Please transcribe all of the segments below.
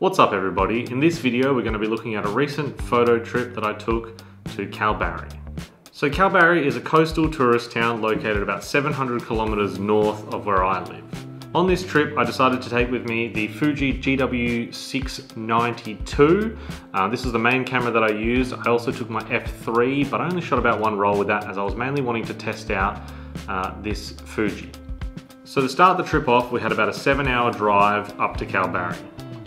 What's up everybody? In this video we're going to be looking at a recent photo trip that I took to Kalbarri. So Kalbarri is a coastal tourist town located about 700 kilometers north of where I live. On this trip I decided to take with me the Fuji GW690ii. This is the main camera that I used. I also took my f3, but I only shot about one roll with that as I was mainly wanting to test out this Fuji. So to start the trip off, we had about a 7-hour drive up to Kalbarri.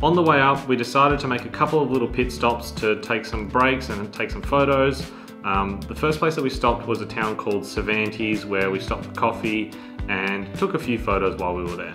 On the way up, we decided to make a couple of little pit stops to take some breaks and take some photos. The first place that we stopped was a town called Cervantes, where we stopped for coffee and took a few photos while we were there.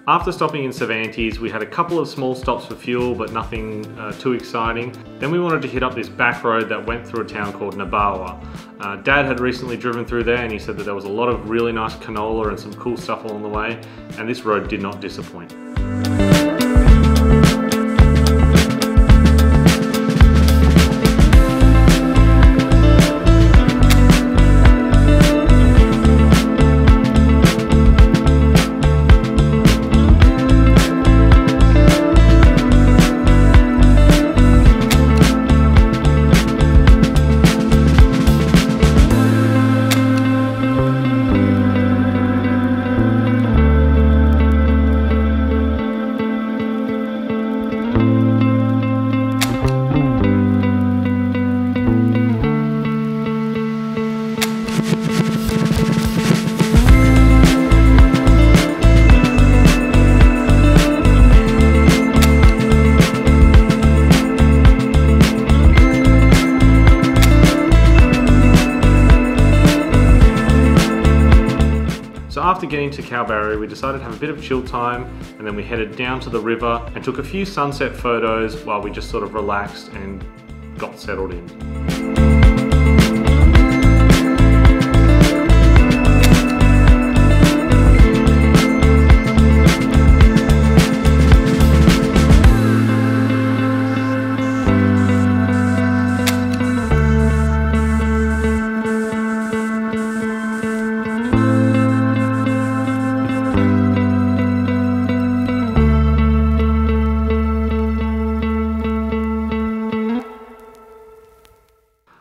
After stopping in Cervantes, we had a couple of small stops for fuel, but nothing too exciting. Then we wanted to hit up this back road that went through a town called Nabawa. Dad had recently driven through there and he said that there was a lot of really nice canola and some cool stuff along the way, and this road did not disappoint. So after getting to Kalbarri, we decided to have a bit of chill time, and then we headed down to the river and took a few sunset photos while we just sort of relaxed and got settled in.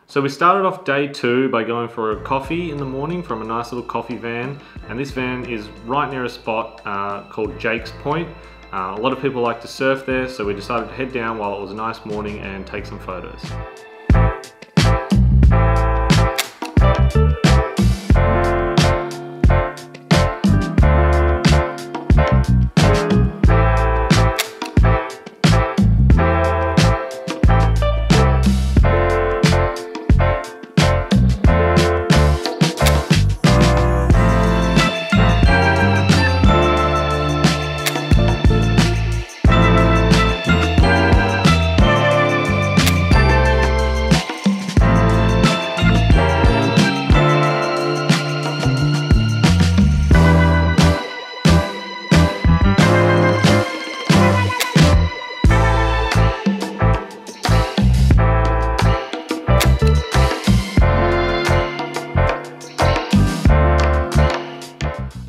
So we started off day 2 by going for a coffee in the morning from a nice little coffee van, and this van is right near a spot called Jake's Point. A lot of people like to surf there, so we decided to head down while it was a nice morning and take some photos.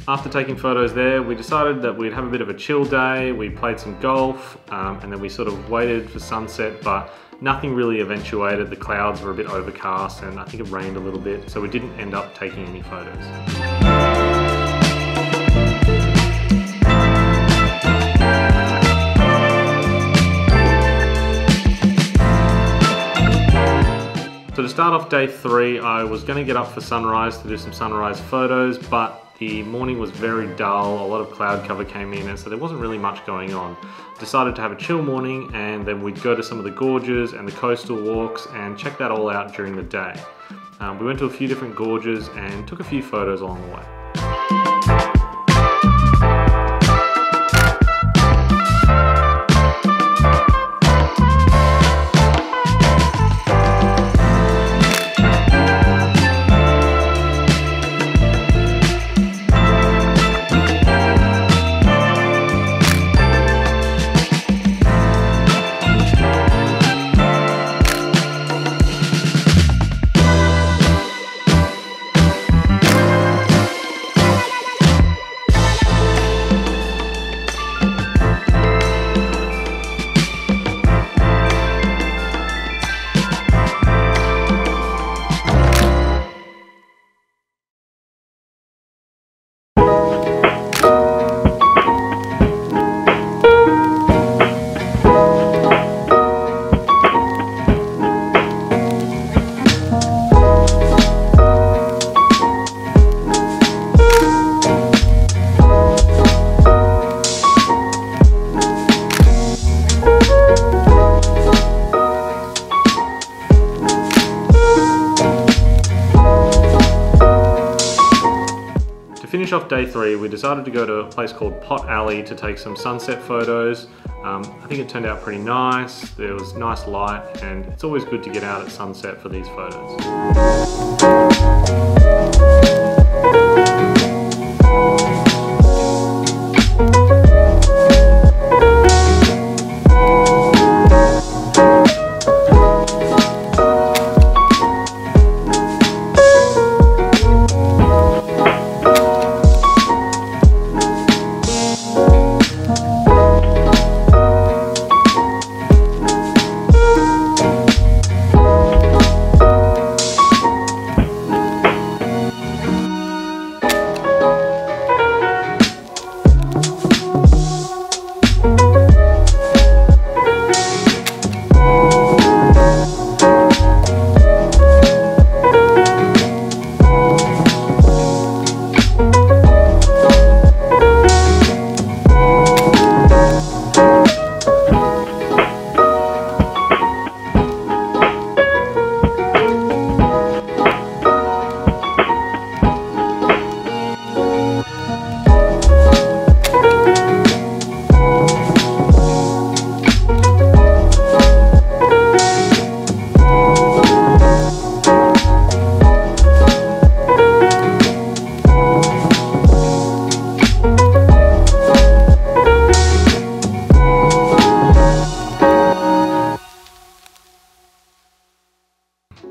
After taking photos there, we decided that we'd have a bit of a chill day. We played some golf, and then we sort of waited for sunset, but nothing really eventuated. The clouds were a bit overcast and I think it rained a little bit, so we didn't end up taking any photos. So to start off day 3, I was going to get up for sunrise to do some sunrise photos, but the morning was very dull, a lot of cloud cover came in, and so there wasn't really much going on. Decided to have a chill morning, and then we'd go to some of the gorges and the coastal walks and check that all out during the day. We went to a few different gorges and took a few photos along the way. off day 3, we decided to go to a place called Pot Alley to take some sunset photos. I think it turned out pretty nice. There was nice light, and it's always good to get out at sunset for these photos.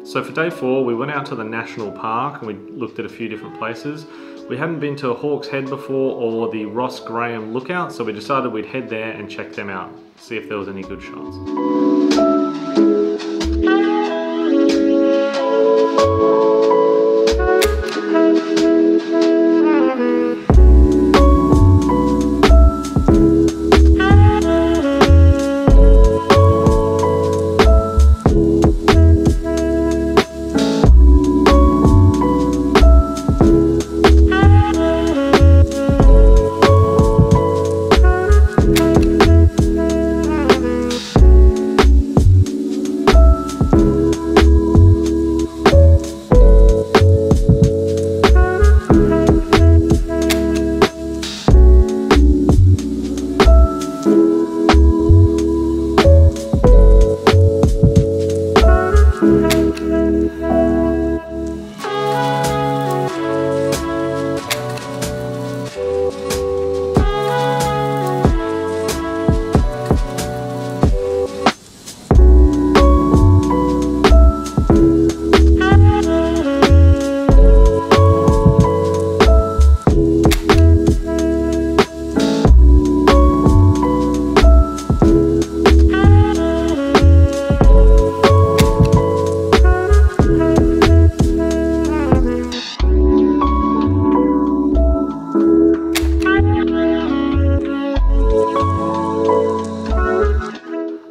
So for day 4, we went out to the national park and we looked at a few different places. We hadn't been to Hawk's Head before or the Ross Graham Lookout, so we decided we'd head there and check them out, see if there was any good shots.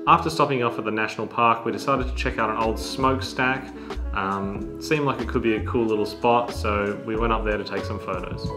After stopping off at the national park, we decided to check out an old smokestack. Seemed like it could be a cool little spot, so we went up there to take some photos.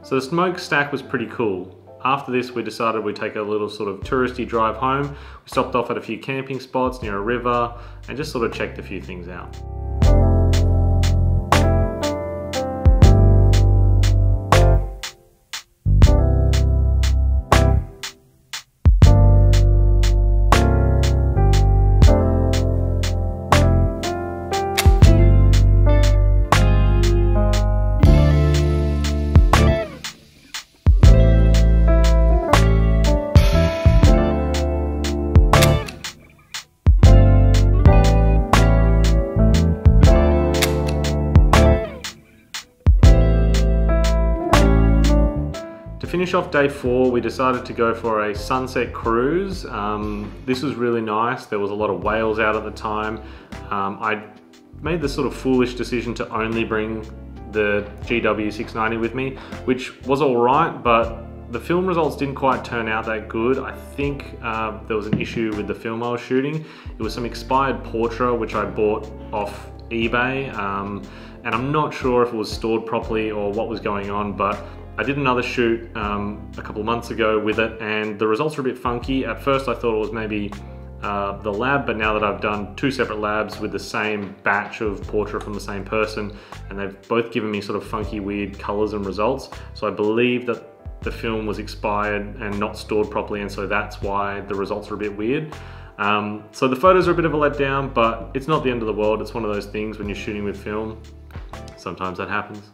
So the smokestack was pretty cool. After this, we decided we'd take a little sort of touristy drive home. We stopped off at a few camping spots near a river and just sort of checked a few things out. finish off day 4, we decided to go for a sunset cruise. This was really nice. There was a lot of whales out at the time. I made the sort of foolish decision to only bring the GW690 with me, which was all right, but the film results didn't quite turn out that good. I think there was an issue with the film I was shooting. It was some expired Portra which I bought off eBay, and I'm not sure if it was stored properly or what was going on, but I did another shoot a couple of months ago with it, and the results were a bit funky. At first I thought it was maybe the lab, but now that I've done 2 separate labs with the same batch of Portra from the same person, and they've both given me sort of funky, weird colors and results, so I believe that the film was expired and not stored properly, and so that's why the results are a bit weird. So the photos are a bit of a letdown, but it's not the end of the world. It's one of those things when you're shooting with film. Sometimes that happens.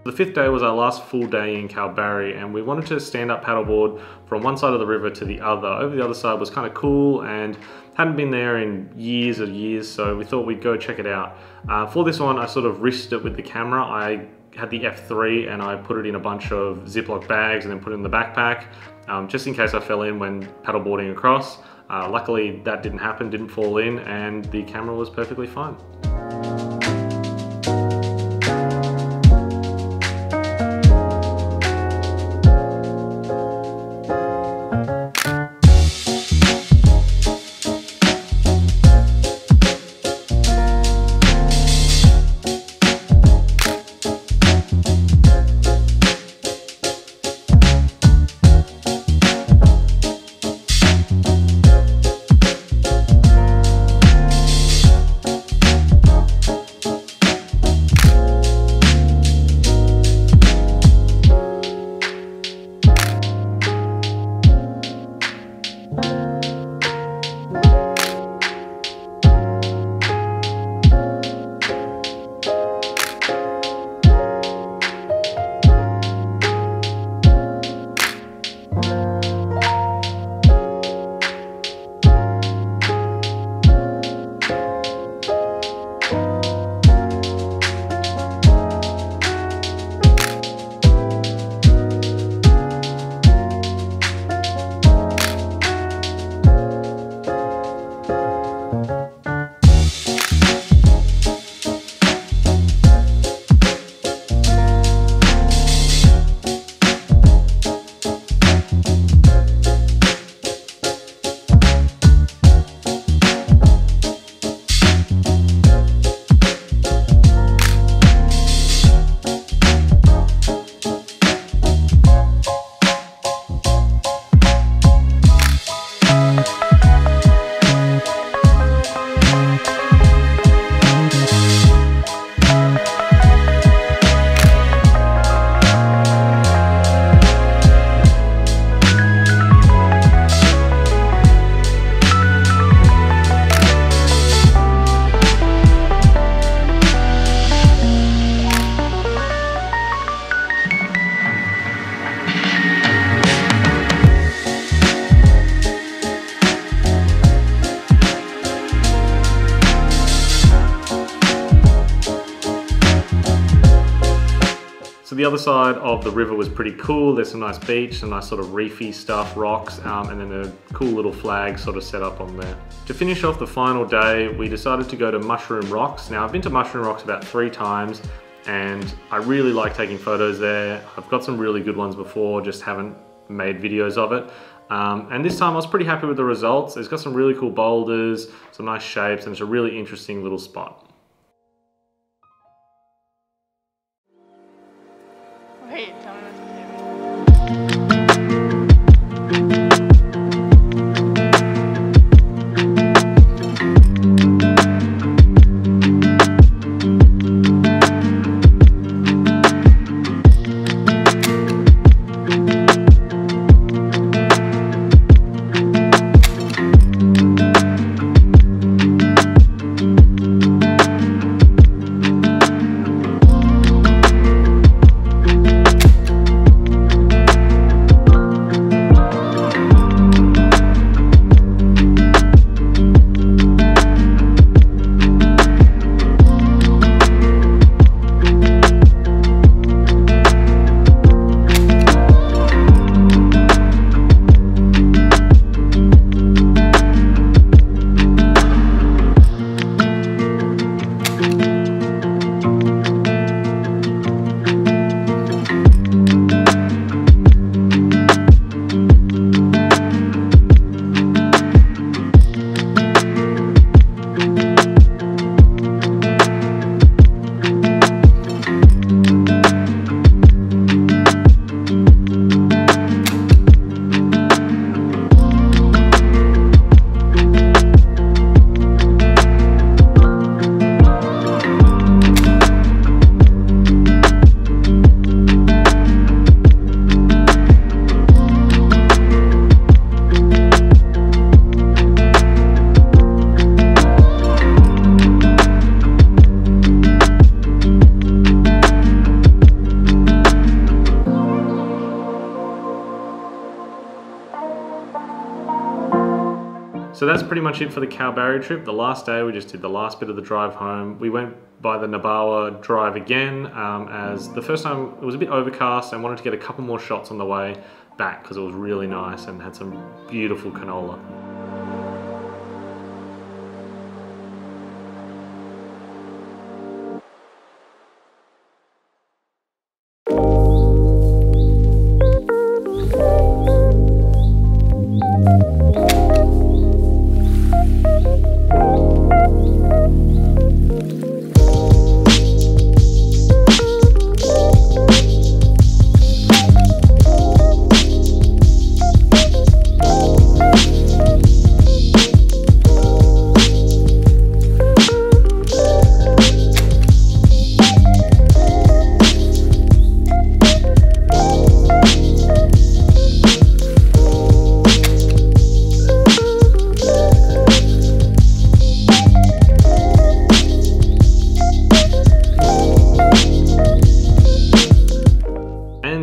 The 5th day was our last full day in Kalbarri, and we wanted to stand up paddleboard from one side of the river to the other. Over the other side was kind of cool and hadn't been there in years, so we thought we'd go check it out. For this one, I sort of risked it with the camera. I had the F3 and I put it in a bunch of Ziploc bags and then put it in the backpack, just in case I fell in when paddleboarding across. Luckily that didn't happen, didn't fall in, and the camera was perfectly fine. the other side of the river was pretty cool. There's some nice beach, some nice sort of reefy stuff, rocks, and then a cool little flag sort of set up on there. To finish off the final day, we decided to go to Mushroom Rocks. Now, I've been to Mushroom Rocks about 3 times, and I really like taking photos there. I've got some really good ones before, just haven't made videos of it. And this time I was pretty happy with the results. It's got some really cool boulders, some nice shapes, and it's a really interesting little spot. Wait, tell me what to do. So that's pretty much it for the Kalbarri trip. The last day we just did the last bit of the drive home. We went by the Nabawa Drive again, as the first time it was a bit overcast and wanted to get a couple more shots on the way back because it was really nice and had some beautiful canola.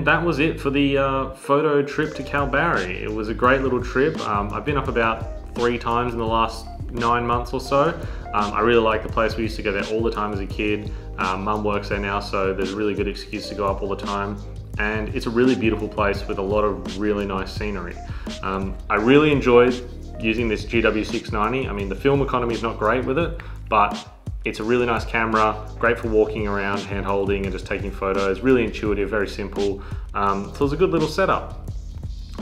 That was it for the photo trip to Kalbarri. It was a great little trip. I've been up about 3 times in the last 9 months or so. I really like the place. We used to go there all the time as a kid. Mum works there now, so there's a really good excuse to go up all the time. And it's a really beautiful place with a lot of really nice scenery. I really enjoyed using this GW690. I mean, the film economy is not great with it, but it's a really nice camera, great for walking around, hand holding and just taking photos. Really intuitive, very simple. So it was a good little setup.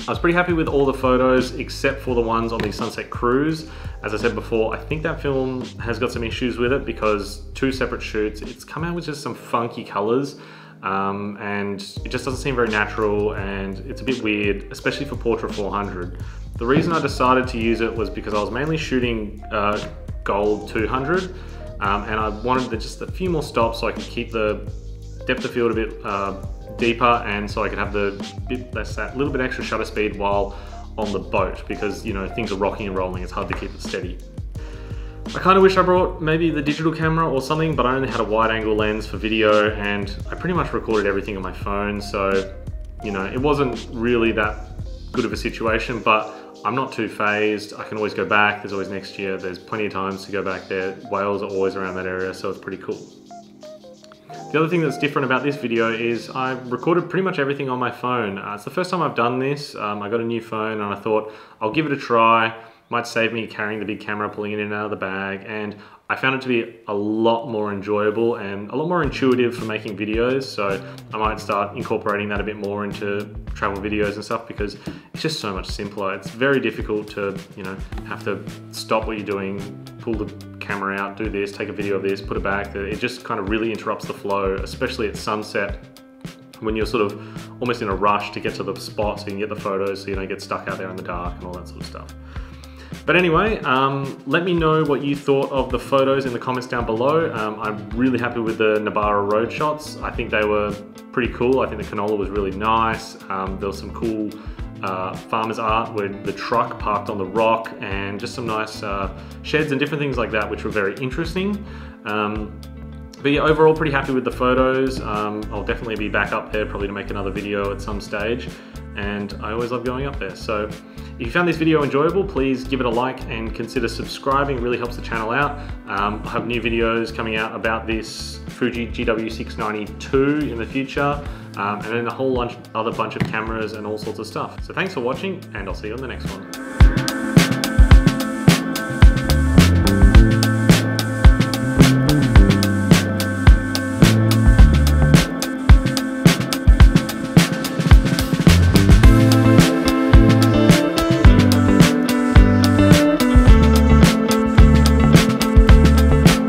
I was pretty happy with all the photos except for the ones on the Sunset Cruise. As I said before, I think that film has got some issues with it because 2 separate shoots, it's come out with just some funky colors. And it just doesn't seem very natural and it's a bit weird, especially for Portra 400. The reason I decided to use it was because I was mainly shooting Gold 200. And I wanted just a few more stops so I could keep the depth of field a bit deeper and so I could have that little bit extra shutter speed while on the boat because, you know, things are rocking and rolling, it's hard to keep it steady. I kind of wish I brought maybe the digital camera or something, but I only had a wide angle lens for video and I pretty much recorded everything on my phone, so, you know, it wasn't really that good of a situation, but I'm not too phased. I can always go back. There's always next year. There's plenty of times to go back there. Whales are always around that area, so it's pretty cool. The other thing that's different about this video is I recorded pretty much everything on my phone. It's the first time I've done this. I got a new phone and I thought I'll give it a try. Might save me carrying the big camera, pulling it in and out of the bag, and I found it to be a lot more enjoyable and a lot more intuitive for making videos, so I might start incorporating that a bit more into travel videos and stuff because it's just so much simpler. It's very difficult to, you know, have to stop what you're doing, pull the camera out, do this, take a video of this, put it back. It just kind of really interrupts the flow, especially at sunset when you're sort of almost in a rush to get to the spot so you can get the photos so you don't get stuck out there in the dark and all that sort of stuff. But anyway, let me know what you thought of the photos in the comments down below. I'm really happy with the Nabara road shots. I think they were pretty cool. I think the canola was really nice. There was some cool farmer's art with the truck parked on the rock and just some nice sheds and different things like that, which were very interesting. But yeah, overall pretty happy with the photos. I'll definitely be back up there probably to make another video at some stage. And I always love going up there. So if you found this video enjoyable, please give it a like and consider subscribing. It really helps the channel out. I'll have new videos coming out about this Fuji GW690ii in the future, and then a whole other bunch of cameras and all sorts of stuff. So thanks for watching, and I'll see you on the next one.